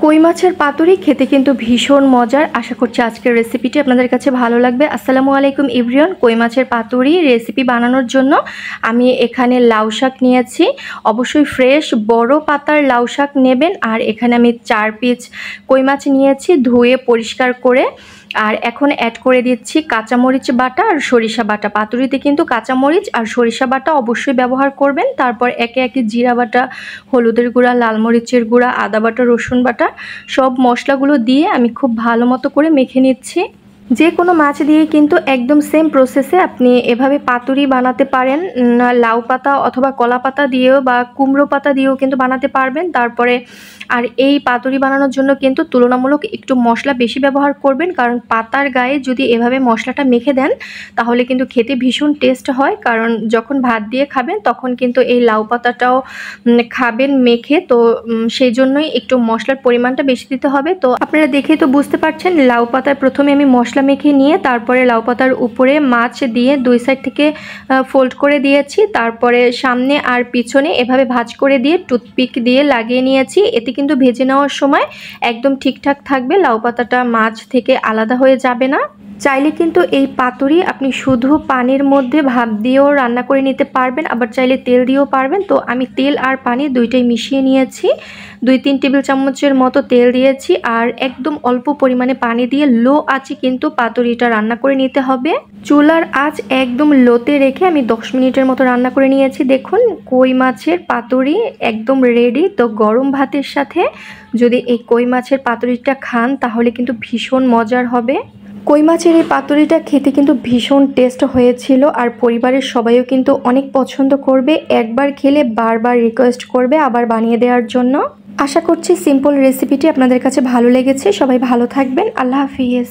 কই মাছের পাতুরি খেতে কিন্তু ভীষণ মজার। আশা করছি আজকের রেসিপিটি আপনাদের কাছে ভালো লাগবে। আসসালামু আলাইকুম এভরিওয়ান। কই মাছের পাতুরি রেসিপি বানানোর জন্য আমি এখানে লাউ শাক নিয়েছি। অবশ্যই ফ্রেশ বড় পাতার লাউ শাক নেবেন। আর এখানে আমি 4 পিস কই মাছ নিয়েছি ধুয়ে পরিষ্কার করে। আর এখন অ্যাড করে দিচ্ছি কাঁচামরিচ বাটা আর সরিষা বাটা। পাতুরিতে কিন্তু কাঁচামরিচ আর সরিষা বাটা অবশ্যই ব্যবহার করবেন। তারপর একে একে জিরা বাটা, হলুদের গুঁড়া, লাল মরিচের গুঁড়া, আদা বাটা, রসুন বাটা সব মশলাগুলো দিয়ে আমি খুব ভালো মতো করে মেখে নিচ্ছি। যে কোনো মাছ দিয়ে কিন্তু একদম সেম প্রসেসে আপনি এভাবে পাতুরি বানাতে পারেন। লাউ পাতা অথবা কলা পাতা দিয়েও বা কুমড়ো পাতা দিয়েও কিন্তু বানাতে পারবেন। তারপরে আর এই পাতুরি বানানোর জন্য কিন্তু তুলনামূলক একটু মশলা বেশি ব্যবহার করবেন, কারণ পাতার গায়ে যদি এভাবে মশলাটা মেখে দেন তাহলে কিন্তু খেতে ভীষণ টেস্ট হয়। কারণ যখন ভাত দিয়ে খাবেন তখন কিন্তু এই লাউ পাতাটাও খাবেন মেখে, তো সেই জন্যই একটু মশলার পরিমাণটা বেশি দিতে হবে। তো আপনারা দেখে তো বুঝতে পারছেন, লাউ পাতায় প্রথমে আমি মশলা মেখে নিয়ে তারপরে লাউ পাতার উপরে মাছ দিয়ে দুই সাইড থেকে ফোল্ড করে দিয়েছি। তারপরে সামনে আর পিছনে এভাবে ভাঁজ করে দিয়ে টুথপিক দিয়ে লাগিয়ে নিয়েছি। এতে কিন্তু ভেজে নেওয়ার সময় একদম ঠিকঠাক থাকবে, লাউ পাতাটা মাছ থেকে আলাদা হয়ে যাবে না। চাইলে কিন্তু এই পাতুরি আপনি শুধু পানির মধ্যে ভাপ দিয়েও রান্না করে নিতে পারবেন, আবার চাইলে তেল দিয়েও পারবেন। তো আমি তেল আর পানি দুইটাই মিশিয়ে নিয়েছি। 2-3 টেবিল চামচের মতো তেল দিয়েছি আর একদম অল্প পরিমাণে পানি দিয়ে লো আঁচে কিন্তু পাতুরিটা রান্না করে নিতে হবে। চুলার আঁচ একদম লোতে রেখে আমি 10 মিনিটের মতো রান্না করে নিয়েছি। দেখুন কই মাছের পাতুরি একদম রেডি। তো গরম ভাতের সাথে যদি এই কই মাছের পাতুরিটা খান তাহলে কিন্তু ভীষণ মজার হবে। কই মাছের এই পাতুরিটা খেতে কিন্তু ভীষণ টেস্ট হয়েছিল আর পরিবারের সবাইও কিন্তু অনেক পছন্দ করবে। একবার খেলে বারবার রিকোয়েস্ট করবে আবার বানিয়ে দেওয়ার জন্য। আশা করছি সিম্পল রেসিপিটি আপনাদের কাছে ভালো লেগেছে। সবাই ভালো থাকবেন। আল্লাহ হাফিজ।